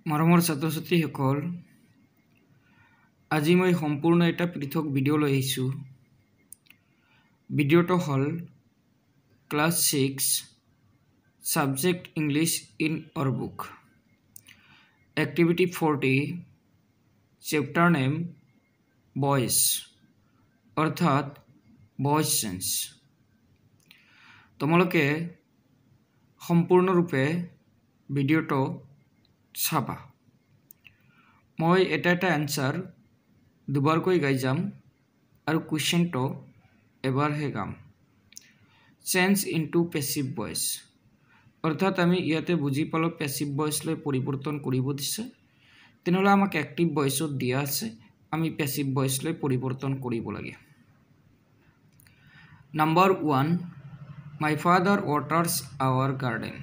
মৰমৰ ছাত্ৰ ছাত্ৰীসকল, আজি মই সম্পূৰ্ণ এটা পৃথক ভিডিঅ' লৈ আহিছোঁ। ভিডিঅ'টো হ'ল class 6 subject English in our book, activity 40, chapter name boys, অৰ্থাৎ ভইচ চেঞ্জ। তোমালোকে সম্পূৰ্ণৰূপে ভিডিঅ'টো চাবা। মই এটা এনসাৰ দুবাৰকৈ গাই যাম আৰু কুৱেশ্যনটো এবাৰহে গাম। চেঞ্জ ইনটু পেছিভ ভইচ, অৰ্থাৎ আমি ইয়াতে বুজি পালোঁ পেছিভ ভইচলৈ পৰিৱৰ্তন কৰিব দিছে, তেনেহ'লে আমাক এক্টিভ ভইচত দিয়া আছে, আমি পেছিভ ভইচলৈ পৰিৱৰ্তন কৰিব লাগে। Number 1, my father waters our garden.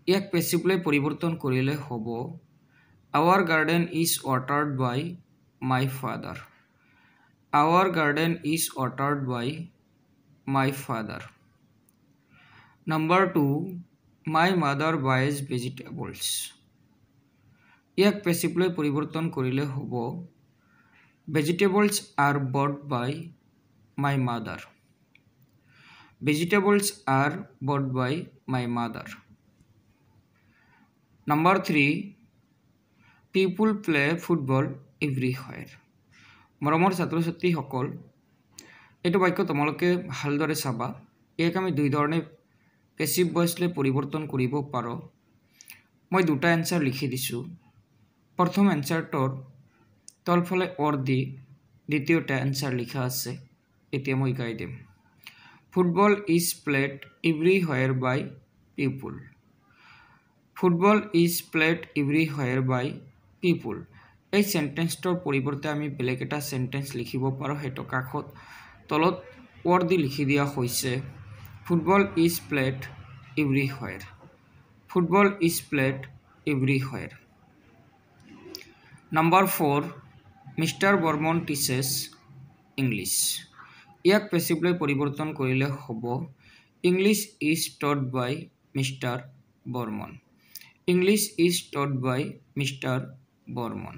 ইয়াক পেছিভলৈ পৰিৱৰ্তন কৰিলে হ'ব our garden is watered by my father. Our garden is watered by my father. Number 2, my mother buys vegetables. ইয়াক পেছিভলৈ পৰিৱৰ্তন কৰিলে হ'ব vegetables are bought by my mother. Vegetables are bought by my mother. Number 3, people play football everywhere. মৰমৰ ছাত্ৰ ছাত্ৰীসকল, এইটো বাক্য তোমালোকে ভালদৰে চাবা। ইয়াক আমি দুই ধৰণে পেছিভ ভইচলৈ পৰিৱৰ্তন কৰিব পাৰোঁ। মই দুটা এনসাৰ লিখি দিছোঁ। প্ৰথম এনসাৰটোৰ তলফালে অৰ দি দ্বিতীয়টা এনসাৰ লিখা আছে। এতিয়া মই গাই দিম। Football is played everywhere by people. Football is played everywhere by people. এই চেণ্টেন্সটোৰ পৰিৱৰ্তে আমি বেলেগ এটা চেণ্টেন্স লিখিব পাৰোঁ। সেইটো কাষত তলত ৱৰ দি লিখি দিয়া হৈছে। Football is played everywhere. Football is played everywhere. Number 4, mister Barman teaches English. ইয়াক পেছিভলৈ পৰিৱৰ্তন কৰিলে হ'ব English is taught by mister Barman. English is taught by mister Barman.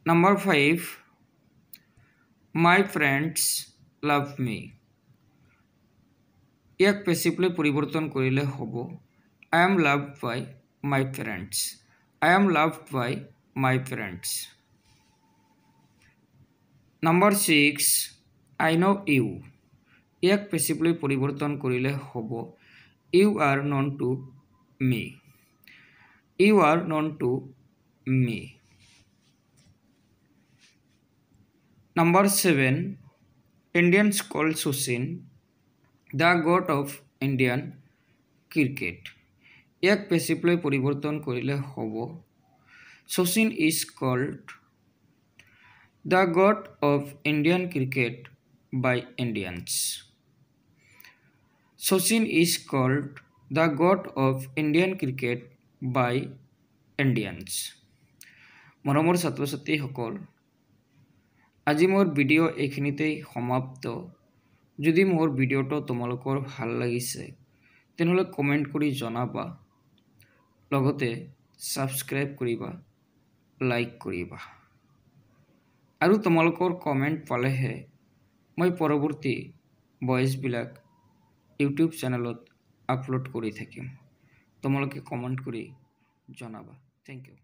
Number 5, my friends love me. ইয়াক পেছিভলৈ পৰিৱৰ্তন কৰিলে হ'ব I am loved by my friends. I am loved by my friends. Number 6, I know' you. ইয়াক পেছিভলৈ পৰিৱৰ্তন কৰিলে হ'ব you are known to me. You are known to me. Number 7, Indians call Sachin the god of Indian cricket. ইয়াক পেছিভলৈ পৰিৱৰ্তন কৰিলে হ'ব Sachin is called the god of Indian cricket by Indians. Sachin is called the god of Indian cricket by Indians. মৰমৰ ছাত্ৰ ছাত্ৰীসকল, আজি মোৰ ভিডিঅ' এইখিনিতেই সমাপ্ত। যদি মোৰ ভিডিঅ'টো তোমালোকৰ ভাল লাগিছে তেনেহ'লে কমেণ্ট কৰি জনাবা, লগতে ছাবস্ক্ৰাইব কৰিবা, লাইক কৰিবা। আৰু তোমালোকৰ কমেণ্ট পালেহে মই পৰৱৰ্তী ভইচবিলাক ইউটিউব চেনেলত আপলোড কৰি থাকিম। তোমালোকে কমেণ্ট কৰি জনাবা। Thank U.